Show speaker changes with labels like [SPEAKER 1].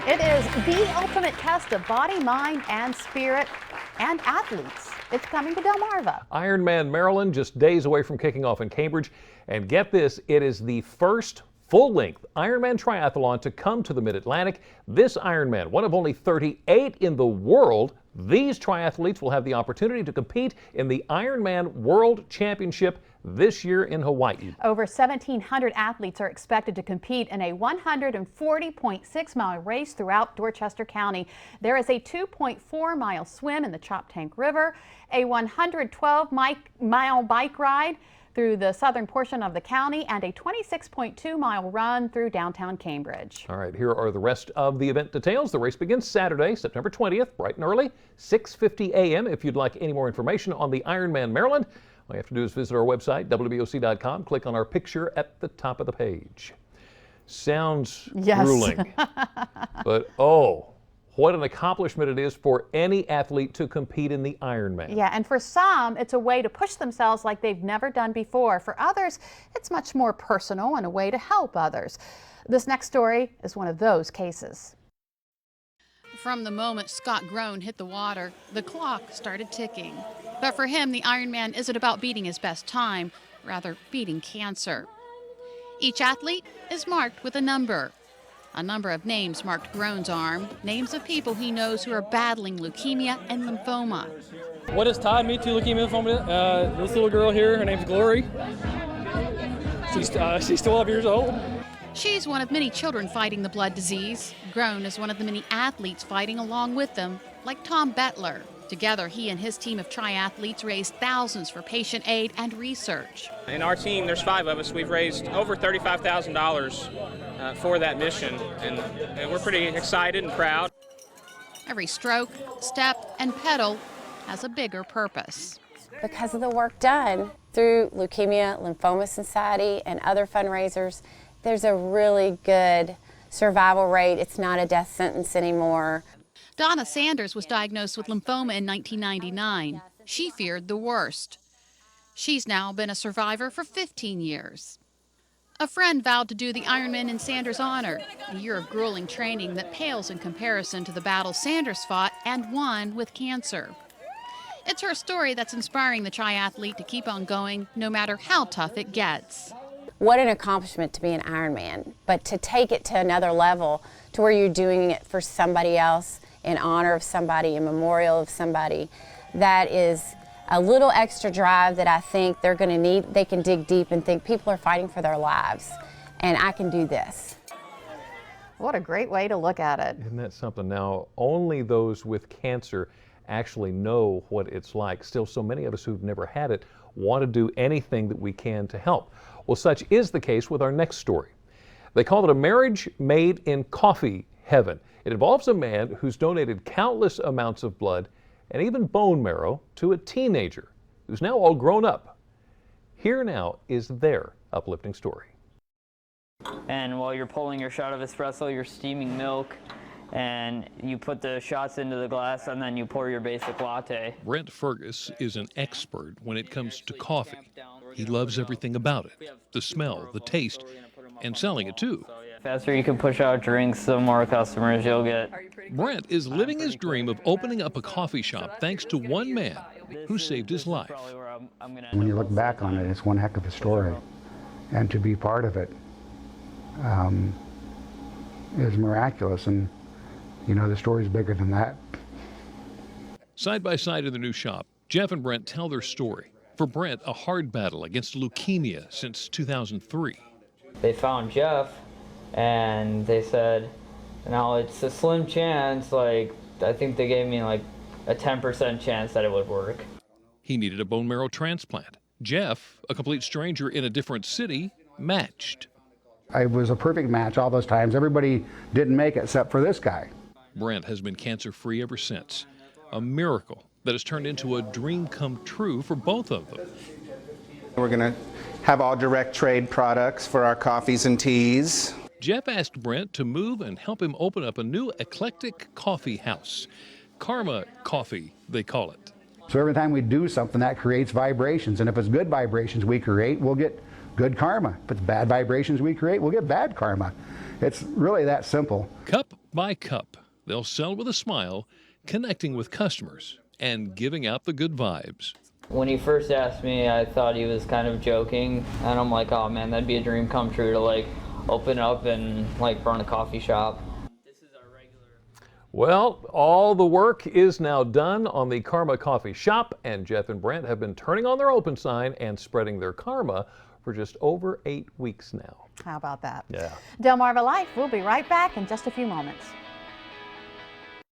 [SPEAKER 1] It is the ultimate test of body, mind, and spirit, and athletes. It's coming to Delmarva.
[SPEAKER 2] Ironman Maryland, just days away from kicking off in Cambridge. And get this, it is the first full-length Ironman triathlon to come to the Mid-Atlantic. This Ironman, one of only 38 in the world, these triathletes will have the opportunity to compete in the Ironman World Championship this year in Hawaii.
[SPEAKER 1] Over 1,700 athletes are expected to compete in a 140.6-mile race throughout Dorchester County. There is a 2.4-mile swim in the Chop Tank River, a 112-mile bike ride through the southern portion of the county, and a 26.2-mile run through downtown Cambridge.
[SPEAKER 2] All right, here are the rest of the event details. The race begins Saturday, September 20th, bright and early, 6:50 a.m. If you'd like any more information on the Ironman Maryland, all you have to do is visit our website, WBOC.com, click on our picture at the top of the page. Sounds grueling, but oh, what an accomplishment it is for any athlete to compete in the Ironman.
[SPEAKER 1] Yeah, and for some, it's a way to push themselves like they've never done before. For others, it's much more personal and a way to help others. This next story is one of those cases.
[SPEAKER 3] From the moment Scott Groan hit the water, the clock started ticking. But for him, the Ironman isn't about beating his best time, rather beating cancer. Each athlete is marked with a number. A number of names marked Groan's arm, names of people he knows who are battling leukemia and lymphoma.
[SPEAKER 4] What has tied me to leukemia and lymphoma? This little girl here, her name's Glory. She's 12 years old.
[SPEAKER 3] She's one of many children fighting the blood disease. Groan is one of the many athletes fighting along with them, like Tom Bettler. Together, he and his team of triathletes raised thousands for patient aid and research.
[SPEAKER 5] In our team, there's 5 of us. We've raised over $35,000 for that mission, and we're pretty excited and proud.
[SPEAKER 3] Every stroke, step, and pedal has a bigger purpose.
[SPEAKER 6] Because of the work done through Leukemia Lymphoma Society and other fundraisers, there's a really good survival rate. It's not a death sentence anymore.
[SPEAKER 3] Donna Sanders was diagnosed with lymphoma in 1999. She feared the worst. She's now been a survivor for 15 years. A friend vowed to do the Ironman in Sanders' honor, a year of grueling training that pales in comparison to the battle Sanders fought and won with cancer. It's her story that's inspiring the triathlete to keep on going, no matter how tough it gets.
[SPEAKER 6] What an accomplishment to be an Ironman, but to take it to another level, to where you're doing it for somebody else, in honor of somebody, in memorial of somebody, that is a little extra drive that I think they're going to need. They can dig deep and think people are fighting for their lives, and I can do this.
[SPEAKER 1] What a great way to look at it.
[SPEAKER 2] Isn't that something? Now, only those with cancer actually know what it's like. Still, so many of us who've never had it want to do anything that we can to help. Well, such is the case with our next story. They call it a marriage made in coffee heaven. It involves a man who's donated countless amounts of blood and even bone marrow to a teenager who's now all grown up. Here now is their uplifting story.
[SPEAKER 7] And while you're pulling your shot of espresso, you're steaming milk, and you put the shots into the glass, and then you pour your basic latte.
[SPEAKER 8] Brent Fergus is an expert when it comes to coffee. He loves everything about it, the smell, the taste, and selling it too.
[SPEAKER 7] The faster you can push out drinks, the more customers you'll get.
[SPEAKER 8] Brent is living his dream of opening up a coffee shop thanks to one man who saved his life.
[SPEAKER 9] When you look back on it, it's one heck of a story. And to be part of it is miraculous. And, you know, the story's bigger than that.
[SPEAKER 8] Side by side in the new shop, Jeff and Brent tell their story. For Brent, a hard battle against leukemia since 2003.
[SPEAKER 7] They found Jeff, and they said, now it's a slim chance, like, I think they gave me like a 10% chance that it would work.
[SPEAKER 8] He needed a bone marrow transplant. Jeff, a complete stranger in a different city, matched.
[SPEAKER 9] It was a perfect match all those times. Everybody didn't make it except for this guy.
[SPEAKER 8] Brent has been cancer-free ever since. A miracle that has turned into a dream come true for both of them.
[SPEAKER 10] We're going to have all direct trade products for our coffees and teas.
[SPEAKER 8] Jeff asked Brent to move and help him open up a new eclectic coffee house. Karma Coffee, they call it.
[SPEAKER 9] So every time we do something, that creates vibrations. And if it's good vibrations we create, we'll get good karma. If it's bad vibrations we create, we'll get bad karma. It's really that simple.
[SPEAKER 8] Cup by cup, they'll sell with a smile, connecting with customers and giving out the good vibes.
[SPEAKER 7] When he first asked me, I thought he was kind of joking, and I'm like, oh man, that'd be a dream come true to like open up and like run a coffee shop.
[SPEAKER 2] Well, all the work is now done on the Karma Coffee Shop, and Jeff and Brent have been turning on their open sign and spreading their karma for just over 8 weeks now.
[SPEAKER 1] How about that?
[SPEAKER 2] Yeah.
[SPEAKER 1] Delmarva Life, we'll be right back in just a few moments.